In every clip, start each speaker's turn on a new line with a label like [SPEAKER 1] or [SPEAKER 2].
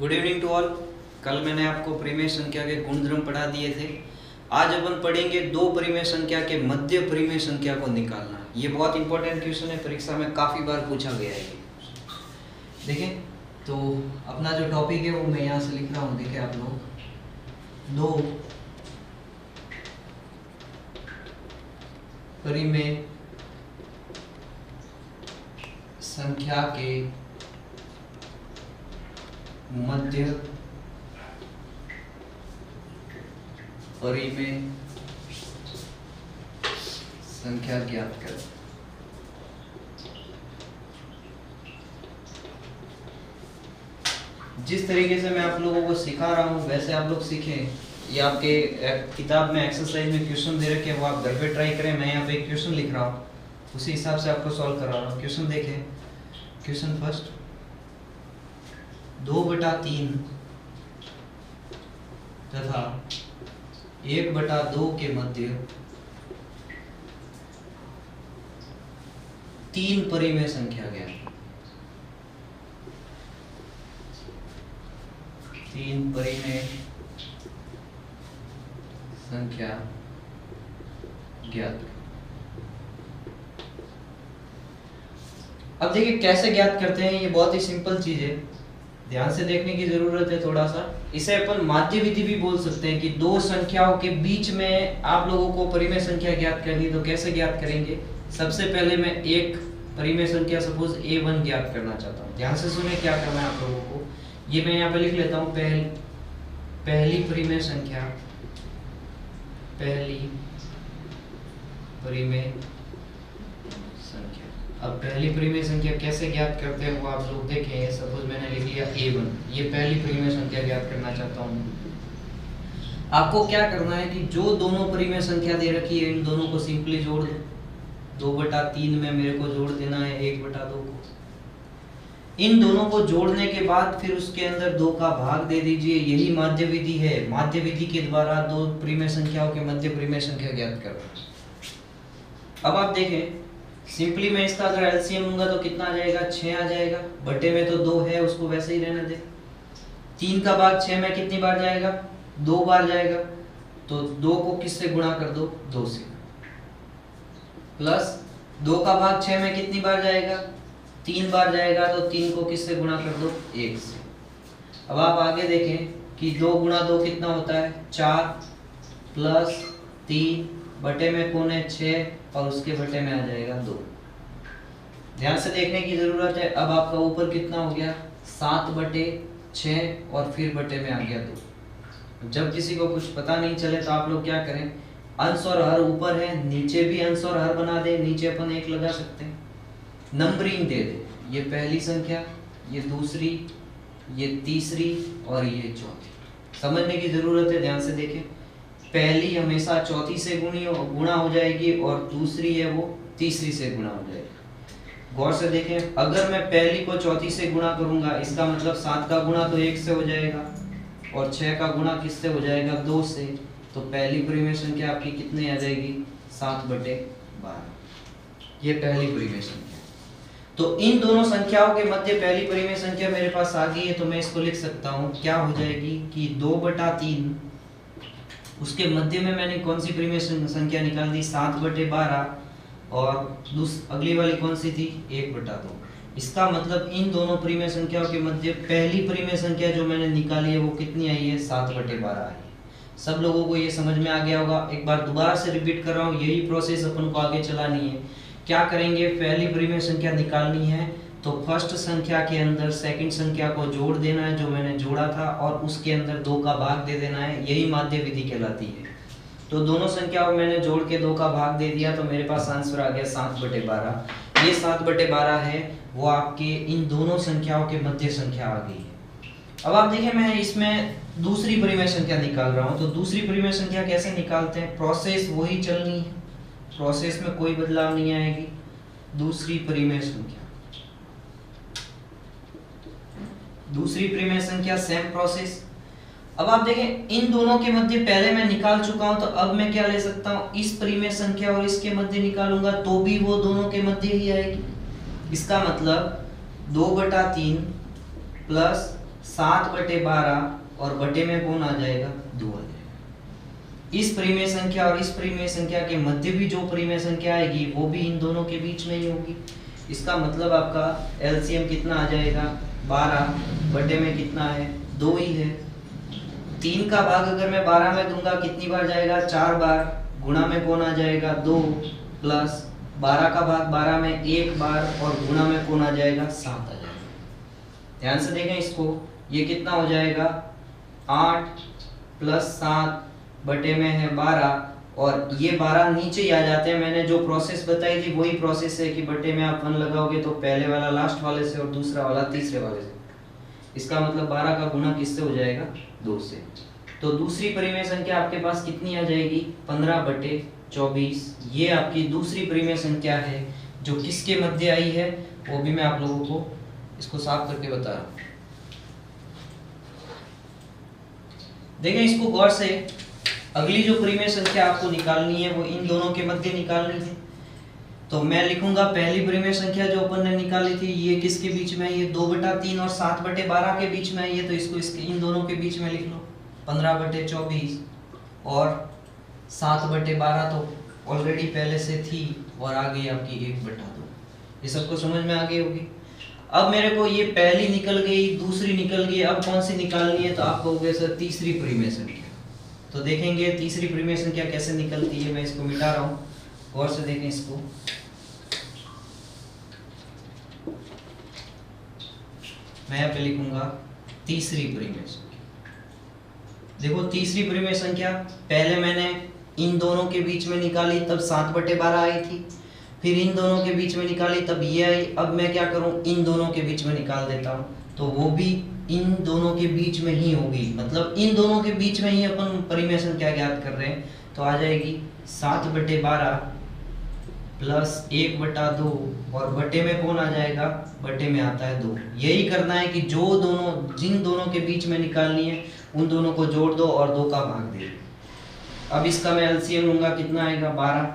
[SPEAKER 1] Good evening to all. कल मैंने आपको परिमेय संख्या के गुणधर्म पढ़ा दिए थे। आज अपन पढ़ेंगे दो परिमेय संख्या के मध्य परिमेय संख्या को निकालना। ये बहुत इंपॉर्टेंट क्वेश्चन है, परीक्षा में काफ़ी बार पूछा गया है। देखें तो अपना जो टॉपिक है वो मैं यहाँ से लिख रहा हूँ। देखें आप लोग, दो परिमेय संख्या के मध्य परिमेय संख्या ज्ञात करें। जिस तरीके से मैं आप लोगों को सिखा रहा हूँ वैसे आप लोग सीखें। ये आपके किताब में एक्सरसाइज में क्वेश्चन दे रखे हैं, वो आप घर पे ट्राई करें। मैं यहाँ पे एक क्वेश्चन लिख रहा हूँ, उसी हिसाब से आपको सॉल्व करा रहा हूँ। क्वेश्चन देखें। क्वेश्चन फर्स्ट, 2/3 तथा 1/2 के मध्य 3 परिमेय संख्या ज्ञात। 3 परिमेय संख्या ज्ञात। अब देखिए कैसे ज्ञात करते हैं। ये बहुत ही सिंपल चीज है, ध्यान से देखने की जरूरत है थोड़ा सा। इसे अपन माध्य विधि भी बोल सकते हैं कि दो संख्याओं के बीच में आप लोगों को परिमेय संख्या ज्ञात करनी। तो कैसे ज्ञात करेंगे? सबसे पहले मैं एक परिमेय संख्या सपोज a1 ज्ञात करना चाहता हूँ। ध्यान से सुने क्या करना है आप लोगों को। ये मैं यहाँ पे लिख लेता हूँ, पहली परिमेय संख्या, पहली परिमेय संख्या। अब पहली परिमेय संख्या कैसे ज्ञात करते हैं वो आप लोग देखें। सपोज मैंने लिख लिया a1, ये पहली परिमेय संख्या ज्ञात करना चाहता हूँ। आपको क्या करना है कि जो दोनों परिमेय संख्या दे रखी है इन दोनों को सिंपली जोड़ दो। 2/3 में मेरे को जोड़ देना है 1/2 को। इन दोनों को जोड़ने के बाद फिर उसके अंदर 2 का भाग दे दीजिए। यही माध्य विधि है। माध्य विधि के द्वारा दो परिमेय संख्याओं के मध्य परिमेय संख्या ज्ञात करना। अब आप देखें, सिंपली मैं इसका अगर एलसीएम लूंगा तो कितना आ जाएगा? 6 आ जाएगा। बटे में तो 2 है, उसको वैसे ही रहने दे। 3 का भाग 6 में कितनी बार जाएगा? 2 बार जाएगा। तो 2 को किससे गुणा कर दो? 2 से। प्लस 2 का भाग 6 में कितनी बार जाएगा? 3 बार जाएगा। तो 3 को किससे गुणा कर दो? 1 से। अब आप आगे देखें कि 2 गुणा 2 कितना होता है? 4 प्लस 3 बटे में कौन है? 6 और उसके बटे में आ जाएगा 2। ध्यान से देखने की जरूरत है। अब आपका ऊपर कितना हो गया? 7/6 और फिर बटे में आ गया 2। जब किसी को कुछ पता नहीं चले तो आप लोग क्या करें, अंश और हर ऊपर है, नीचे भी अंश और हर बना दे। नीचे अपन 1 लगा सकते हैं, नंबरिंग दे दे। ये पहली संख्या, ये दूसरी, ये तीसरी और ये चौथी। समझने की जरूरत है, ध्यान से देखें। पहली हमेशा चौथी से गुणा हो जाएगी और दूसरी है वो तीसरी से गुणा हो जाएगी। गौर से देखें, अगर मैं पहली को चौथी से गुणा करूंगा इसका मतलब 7 का गुणा तो 1 से हो जाएगा और 6 का गुणा किससे हो जाएगा? 2 से। तो पहली परिमेय संख्या आपकी कितनी आ जाएगी? 7/12। ये पहली परिमेय संख्या। तो इन दोनों संख्याओं के मध्य पहली परिमेय संख्या मेरे पास आ गई है, तो मैं इसको लिख सकता हूँ। क्या हो जाएगी कि 2/3, उसके मध्य में मैंने कौन सी परिमेय संख्या निकाल दी? 7/12। और अगली वाली कौन सी थी? 1/2। इसका मतलब इन दोनों परिमेय संख्याओं के मध्य पहली परिमेय संख्या जो मैंने निकाली है वो कितनी आई है? 7/12 आई है। सब लोगों को ये समझ में आ गया होगा। एक बार दोबारा से रिपीट कर रहा हूँ, यही प्रोसेस अपन को आगे चलानी है। क्या करेंगे? पहली परिमेय संख्या निकालनी है तो फर्स्ट संख्या के अंदर सेकंड संख्या को जोड़ देना है जो मैंने जोड़ा था, और उसके अंदर 2 का भाग दे देना है। यही माध्य विधि कहलाती है। तो दोनों संख्याओं मैंने जोड़ के 2 का भाग दे दिया, तो मेरे पास आंसर आ गया 7/12। ये 7/12 है, वो आपके इन दोनों संख्याओं के मध्य संख्या आ गई है। अब आप देखिए, मैं इसमें दूसरी परिमेय संख्या निकाल रहा हूँ। तो दूसरी परिमेय संख्या कैसे निकालते हैं? प्रोसेस वही चलनी है, प्रोसेस में कोई बदलाव नहीं आएगी। दूसरी परिमेय संख्या, दूसरी परिमेय संख्या सेम प्रोसेस। अब आप देखें, इन दोनों के मध्य पहले मैं निकाल चुका हूं, तो अब मैं क्या ले सकता हूं? इस परिमेय संख्या और इसके मध्य निकालूंगा तो भी वो दोनों के मध्य ही आएगी। इसका मतलब 2/3 प्लस 7/12 और बटे में कौन आ जाएगा, 2 आ जाएगा। इस परिमेय संख्या और इस परिमेय संख्या के मध्य भी जो परिमेय संख्या आएगी वो भी इन दोनों के बीच में ही होगी। इसका मतलब आपका एलसीएम कितना आ जाएगा, 12 बटे में कितना है, 2 ही है। 3 का भाग अगर मैं 12 में दूंगा कितनी बार जाएगा, 4 बार, गुणा में कौन आ जाएगा, 2, प्लस 12 का भाग 12 में 1 बार और गुणा में कौन आ जाएगा, 7 आ जाएगा। ध्यान से देखें इसको, ये कितना हो जाएगा, 8 प्लस 7 बटे में है 12 और ये 12 नीचे ही आ जाते हैं। मैंने जो प्रोसेस बताई थी वही प्रोसेस है कि बटे में आप 1 लगाओगे तो पहले वाला लास्ट वाले से और दूसरा वाला तीसरे वाले से। इसका मतलब 12 का गुणा किससे हो जाएगा, 2 से। तो दूसरी परिमेय संख्या आपके पास कितनी आ जाएगी, 15/24। ये आपकी दूसरी परिमेय संख्या है जो किसके मध्य आई है वो भी मैं आप लोगों को इसको साफ करके बता रहा हूँ। देखें इसको गौर से, अगली जो परिमेय संख्या आपको निकालनी है वो इन दोनों के मध्य निकालनी है। तो मैं लिखूंगा पहली परिमेय संख्या जो अपन ने निकाली थी ये किसके बीच में है, ये 2/3 और 7/12 के बीच में है ये, तो इसको इसके इन दोनों के बीच में लिख लो। 15/24 और 7/12 तो ऑलरेडी पहले से थी और आ गई आपकी 1/2। ये सबको समझ में आ गई होगी। अब मेरे को ये पहली निकल गई, दूसरी निकल गई, अब कौन सी निकालनी है, तो आप कहोगे सर तीसरी परिमेय संख्या। तो देखेंगे तीसरी परिमेय संख्या कैसे निकलती है। मैं इसको मिटा रहा हूँ, गौर से देखें इसको। मैं यहाँ पे लिखूंगा तीसरी परिमेय संख्या। देखो तीसरी परिमेय संख्या पहले मैंने इन दोनों के बीच में निकाली तब 7/12 आई थी, फिर इन दोनों के बीच में निकाली तब ये आई। अब मैं क्या करूं, इन दोनों के बीच में निकाल देता हूं तो वो भी इन दोनों के बीच में ही होगी। मतलब इन दोनों के बीच में ही अपन परिमेय संख्या ज्ञात कर रहे हैं। तो आ जाएगी 7/12 प्लस 1/2 और बटे में कौन आ जाएगा, बटे में आता है 2। यही करना है कि जो दोनों जिन दोनों के बीच में निकालनी है उन दोनों को जोड़ दो और 2 का भाग दे दो। अब इसका मैं एलसीएम लूंगा, कितना आएगा, 12।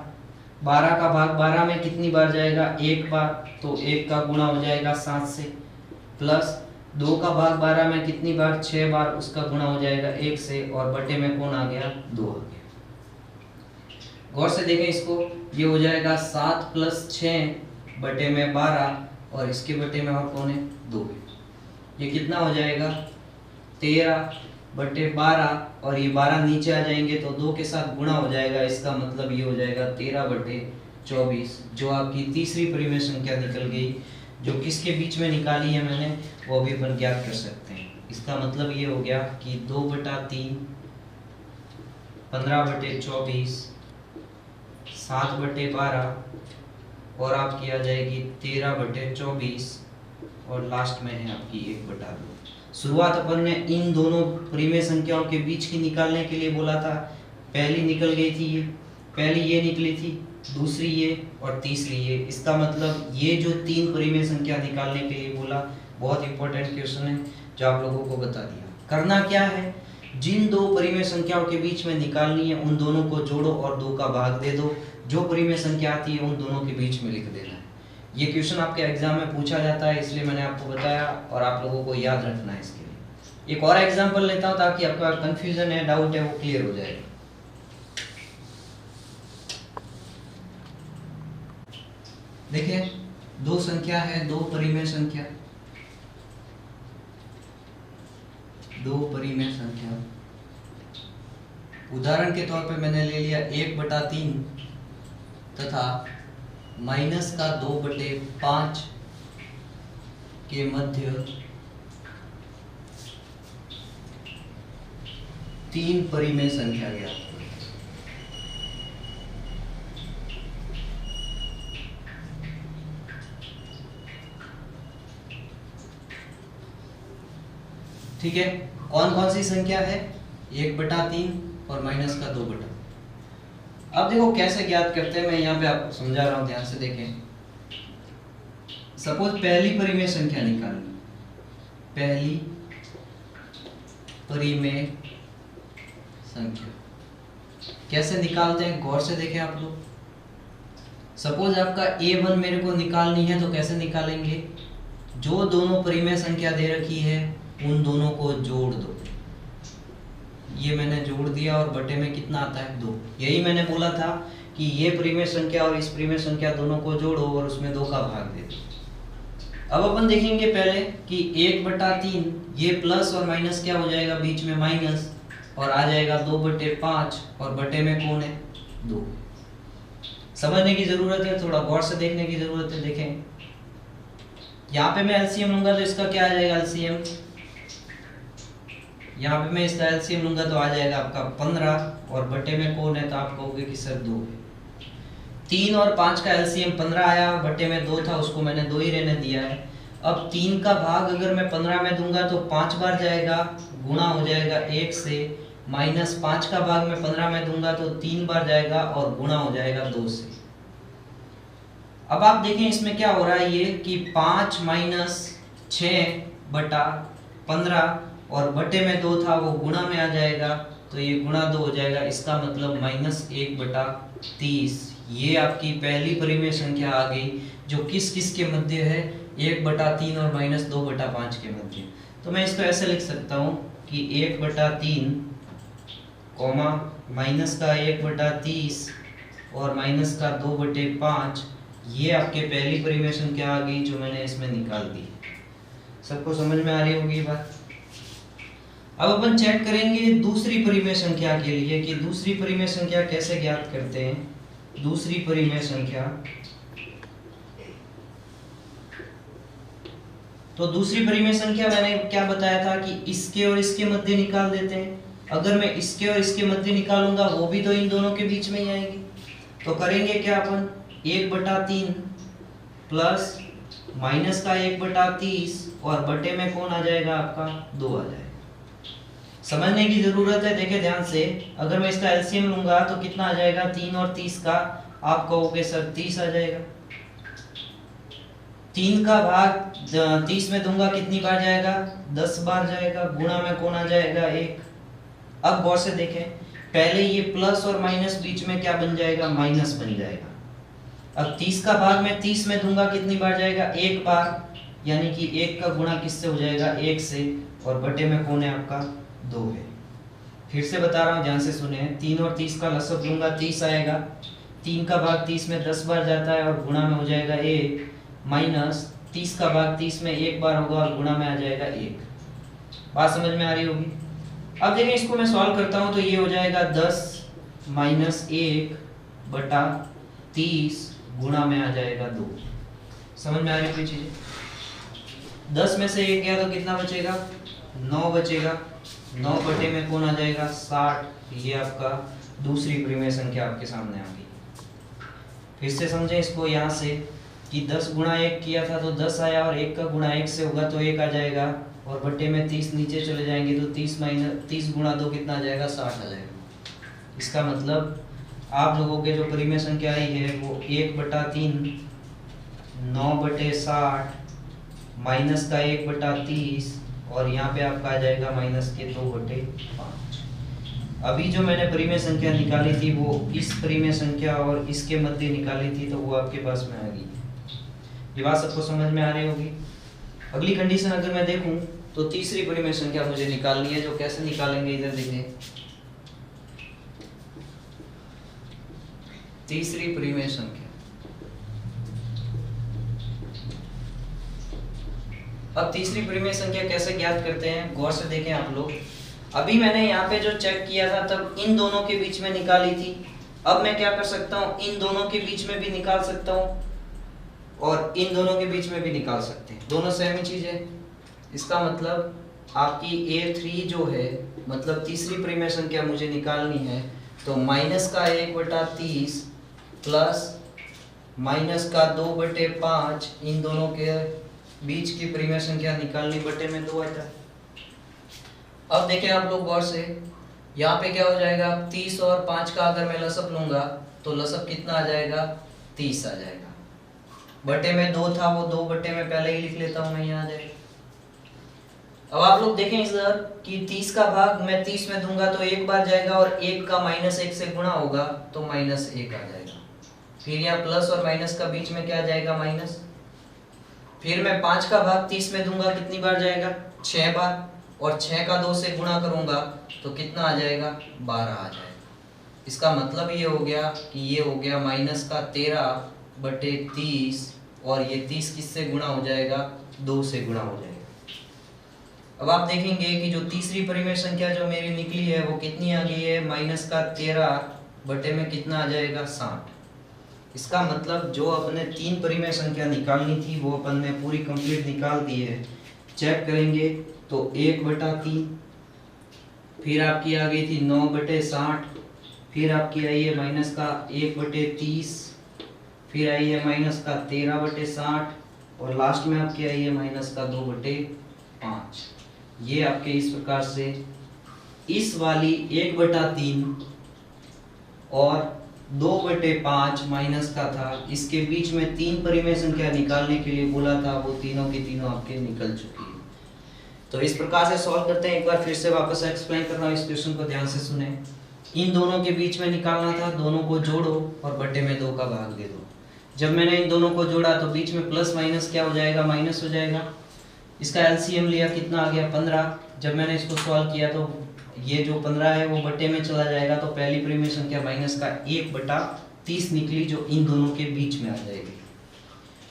[SPEAKER 1] 12 का भाग 12 में कितनी बार जाएगा, 1 बार, तो 1 का गुणा हो जाएगा 7 से, प्लस 2 का भाग 12 में कितनी बार, 6 बार, उसका गुणा हो जाएगा 1 से और बटे में कौन आ गया, 2 आ गया। गौर से देखें इसको, ये हो जाएगा 7 + 6 बटे में 12 और इसके बटे में और कौन है, 2 है। ये कितना हो जाएगा, 13/12 और ये 12 नीचे आ जाएंगे तो 2 के साथ गुणा हो जाएगा। इसका मतलब ये हो जाएगा 13/24, जो आपकी तीसरी परिमेय संख्या निकल गई। जो किसके बीच में निकाली है मैंने वो भी अपन ज्ञात कर सकते हैं। इसका मतलब ये हो गया कि 2/3 15/24 7/12 और आपकी आ जाएगी 13/24 और लास्ट में है आपकी 1/2। शुरुआत अपन ने इन दोनों परिमेय संख्याओं के बीच की निकालने के लिए बोला था। पहली निकल गई थी ये, पहली ये निकली थी, दूसरी ये और तीसरी ये। इसका मतलब ये जो 3 परिमेय संख्या निकालने के लिए बोला, बहुत इंपॉर्टेंट क्वेश्चन है जो आप लोगों को बता दिया। करना क्या है, जिन 2 परिमेय संख्याओं के बीच में निकालनी है उन दोनों को जोड़ो और 2 का भाग दे दो। जो परिमेय संख्या आती है उन दोनों के बीच में लिख देना है। ये क्वेश्चन आपके एग्जाम में पूछा जाता है, इसलिए मैंने आपको बताया और आप लोगों को याद रखना है इसके लिए। एक और एग्जांपल लेता हूं ताकि आपका कंफ्यूजन है, डाउट है, वो क्लियर हो जाएगा। देखिए 2 संख्या है, 2 परिमेय संख्या, 2 परिमेय संख्या। उदाहरण के तौर पे मैंने ले लिया 1/3 तथा -2/5 के मध्य 3 परिमेय संख्या ज्ञात। ठीक है, कौन कौन सी संख्या है, 1/3 और -2/। अब देखो कैसे ज्ञात करते हैं, मैं यहाँ पे आपको समझा रहा हूँ, ध्यान से देखें। सपोज पहली परिमेय संख्या निकालनी, पहली परिमेय संख्या कैसे निकालते हैं, गौर से देखें आप लोग। सपोज आपका A1 मेरे को निकालनी है तो कैसे निकालेंगे, जो दोनों परिमेय संख्या दे रखी है उन दोनों को जोड़ दो। ये मैंने जोड़ दिया और बटे में कितना आता है 2। यही मैंने बोला था कि ये परिमेय संख्या और इस परिमेय संख्या दोनों को जोड़ो और उसमें 2 का भाग दे दो। अब अपन देखेंगे पहले कि 1/3 ये प्लस और माइनस क्या हो जाएगा, बीच में माइनस, और आ जाएगा 2/5 और बटे में कौन है 2। समझने की जरूरत है, थोड़ा गौर से देखने की जरूरत है। देखें यहाँ पे मैं एलसीएम लूंगा तो इसका क्या आ जाएगा एलसीएम, यहाँ पे मैं इसका एलसीएम लूंगा तो आ जाएगा आपका 15 और बटे में कौन है तो आप कहोगे कि सर 2 है। 3 और 5 का एलसीएम 15 आया, बटे में 2 था उसको मैंने 2 ही रहने दिया है। अब 3 का भाग अगर मैं 15 में दूंगा तो 5 बार जाएगा, गुणा हो जाएगा 1 से, माइनस 5 का भाग मैं 15 में दूंगा तो 3 बार जाएगा और गुणा हो जाएगा 2 से। अब आप देखें इसमें क्या हो रहा है ये कि 5 माइनस 6/15 और बटे में 2 था वो गुणा में आ जाएगा तो ये गुणा 2 हो जाएगा। इसका मतलब -1/30। ये आपकी पहली परिमेय संख्या आ गई जो किस किस के मध्य है, 1/3 और -2/5 के मध्य। तो मैं इसको ऐसे लिख सकता हूँ कि 1/3 कॉमा माइनस का 1/30 और माइनस का 2/5, ये आपके पहली परिमेय संख्या आ गई जो मैंने इसमें निकाल दी। सबको समझ में आ रही होगी बात। अब अपन चेक करेंगे दूसरी परिमेय संख्या के लिए कि दूसरी परिमेय संख्या कैसे ज्ञात करते हैं। दूसरी परिमेय संख्या, तो दूसरी परिमेय संख्या मैंने क्या बताया था कि इसके और इसके मध्य निकाल देते हैं। अगर मैं इसके और इसके मध्य निकालूंगा वो भी तो इन दोनों के बीच में ही आएगी। तो करेंगे क्या अपन, 1/3 प्लस माइनस का 1/30 और बटे में कौन आ जाएगा आपका 2 आ जाएगा। समझने की जरूरत है, देखे ध्यान से। अगर मैं इसका एलसीएम लूंगा तो कितना आ जाएगा, 3 और 30 का, आप कहोगे सर 30 आ जाएगा। 3 का भाग 30 में दूंगा कितनी बार जाएगा, 10 बार जाएगा, गुणा में कौन आ जाएगा 1। अब गौर से देखें, पहले ये प्लस और माइनस बीच में क्या बन जाएगा, माइनस बन जाएगा। अब 30 का भाग मैं 30 में दूंगा कितनी बार जाएगा, 1 बार, यानी कि 1 का गुणा किससे हो जाएगा, 1 से, और बटे में कौन है आपका 2 है। फिर से बता रहा हूँ, ध्यान से सुने। 3 और 30 का लसब लूंगा 30 आएगा। 3 का भाग 30 में 10 बार जाता है और गुणा में हो जाएगा 1, माइनस 30 का भाग 30 में 1 बार होगा और गुणा में आ जाएगा 1। बात समझ में आ रही होगी। अब देखिए इसको मैं सॉल्व करता हूँ तो ये हो जाएगा 10 माइनस 1/30 गुणा में आ जाएगा 2। समझ में आ रही कोई चीज। 10 में से 1 गया तो कितना बचेगा, 9 बचेगा। 9 बटे में कौन आ जाएगा 60। ये आपका दूसरी परिमेय संख्या आपके सामने आ गई। फिर से समझें इसको यहाँ से कि 10 गुणा 1 किया था तो 10 आया और 1 का गुणा 1 से होगा तो 1 आ जाएगा, और बटे में 30 नीचे चले जाएंगे तो 30 माइनस 30 गुणा 2 कितना आ जाएगा, 60 आ जाएगा। इसका मतलब आप लोगों के जो परिमेय संख्या आई है वो 1/3 9/60 माइनस का 1/30 और यहाँ पे आपका आ जाएगा माइनस के 2/5। अभी जो मैंने परिमेय संख्या निकाली थी वो इस परिमेय संख्या और इसके मध्य निकाली थी तो वो आपके पास में आ गई। ये बात सबको समझ में आ रही होगी। अगली कंडीशन अगर मैं देखूं तो तीसरी परिमेय संख्या मुझे निकालनी है, जो कैसे निकालेंगे इधर देखें। तीसरी परिमेय संख्या, अब तीसरी परिमेय संख्या कैसे ज्ञात करते हैं, गौर से देखें आप लोग। अभी मैंने यहाँ पे जो चेक किया था तब इन दोनों के बीच में निकाली थी। अब मैं क्या कर सकता हूँ, इन दोनों के बीच में भी निकाल सकता हूँ और इन दोनों के बीच में भी निकाल सकते हैं, दोनों सेम ही चीज है। इसका मतलब आपकी A3 जो है, मतलब तीसरी परिमेय संख्या मुझे निकालनी है तो माइनस का 1/30 प्लस माइनस का 2/5 इन दोनों के बीच की परिमेय संख्या निकालनी, बटे में 2 आता है। अब देखें आप लोग गौर से, यहाँ पे क्या हो जाएगा, 30 और 5 का अगर मैं लसब लूंगा तो लसब कितना आ जाएगा, 30 आ जाएगा। बटे में 2 था वो 2 बटे में पहले ही लिख लेता हूँ मैं, यहाँ आ जाएगा। अब आप लोग देखें इधर कि 30 का भाग मैं 30 में दूंगा तो 1 बार जाएगा और 1 का -1 से गुणा होगा तो -1 आ जाएगा। फिर यहाँ प्लस और माइनस का बीच में क्या आ जाएगा, माइनस। फिर मैं 5 का भाग 30 में दूंगा कितनी बार जाएगा, 6 बार, और 6 का 2 से गुणा करूंगा तो कितना आ जाएगा, 12 आ जाएगा। इसका मतलब ये हो गया कि ये हो गया माइनस का 13/30, और ये 30 किससे गुणा हो जाएगा, 2 से गुणा हो जाएगा। अब आप देखेंगे कि जो तीसरी परिमेय संख्या जो मेरी निकली है वो कितनी आ गई है, माइनस का 13 में कितना आ जाएगा, 60। इसका मतलब जो अपने 3 परिमेय संख्या निकालनी थी वो अपन ने पूरी कंप्लीट निकाल दी है। चेक करेंगे तो 1/3, फिर आपकी आ गई थी 9/60, फिर आपकी आई है माइनस का 1/30, फिर आई है माइनस का 13/60, और लास्ट में आपकी आई है माइनस का 2/5। ये आपके इस प्रकार से इस वाली 1/3 और 2/5 माइनस का था, इसके बीच में 3 परिमेय संख्या निकालने के लिए बोला था, वो तीनों की तीनों आपके निकल चुकी है। तो इस प्रकार से सॉल्व करते हैं। एक बार फिर से वापस एक्सप्लेन कर रहा हूँ, इस क्वेश्चन को ध्यान से सुने। इन दोनों के बीच में निकालना था, दोनों को जोड़ो और बटे में 2 का भाग दे दो। जब मैंने इन दोनों को जोड़ा तो बीच में प्लस माइनस क्या हो जाएगा, माइनस हो जाएगा। इसका एलसीएम लिया, कितना आ गया, 15। जब मैंने इसको सॉल्व किया तो ये जो 15 है वो बटे में चला जाएगा, तो पहली परिमेय संख्या माइनस का 1/30 निकली, जो इन दोनों के बीच में आ जाएगी।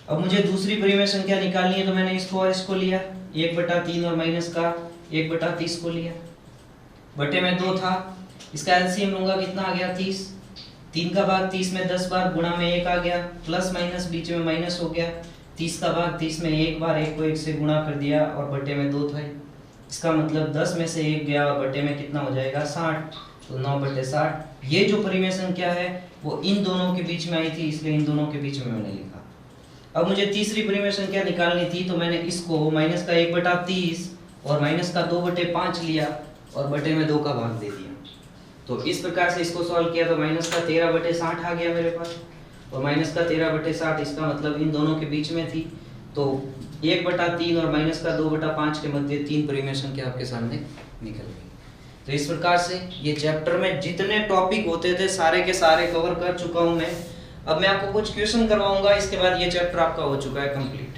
[SPEAKER 1] अब मुझे दूसरी परिमेय संख्या निकालनी है, तो मैंने इसको और इसको लिया, 1/3 और माइनस का 1/30 को लिया, बटे में 2 था। इसका एलसीएम लूंगा, कितना आ गया, 30। 3 का भाग 30 में 10 बार, गुणा में 1 आ गया, प्लस माइनस बीच में माइनस हो गया। 30 का भाग 30 में 1 बार, 1 को 1 से गुणा कर दिया, और बटे में 2 था। इसका मतलब 10 में से 1 गया और बटे में कितना हो जाएगा, 60। तो 9/60। ये जो परिमेय संख्या है वो इन दोनों के बीच में आई थी, इसलिए इन दोनों के बीच में मैंने लिखा। अब मुझे तीसरी परिमेय संख्या निकालनी थी, तो मैंने इसको माइनस का 1/30 और माइनस का 2/5 लिया और बटे में 2 का भाग दे दिया। तो इस प्रकार से इसको सॉल्व किया तो माइनस का 13/60 आ गया मेरे पास, और माइनस का 13/60 इसका मतलब इन दोनों के बीच में थी। तो 1/3 और माइनस का 2/5 के मध्य 3 परिमेय संख्या आपके सामने निकल गई। तो इस प्रकार से ये चैप्टर में जितने टॉपिक होते थे सारे के सारे कवर कर चुका हूँ मैं। अब मैं आपको कुछ क्वेश्चन करवाऊंगा, इसके बाद ये चैप्टर आपका हो चुका है कंप्लीट।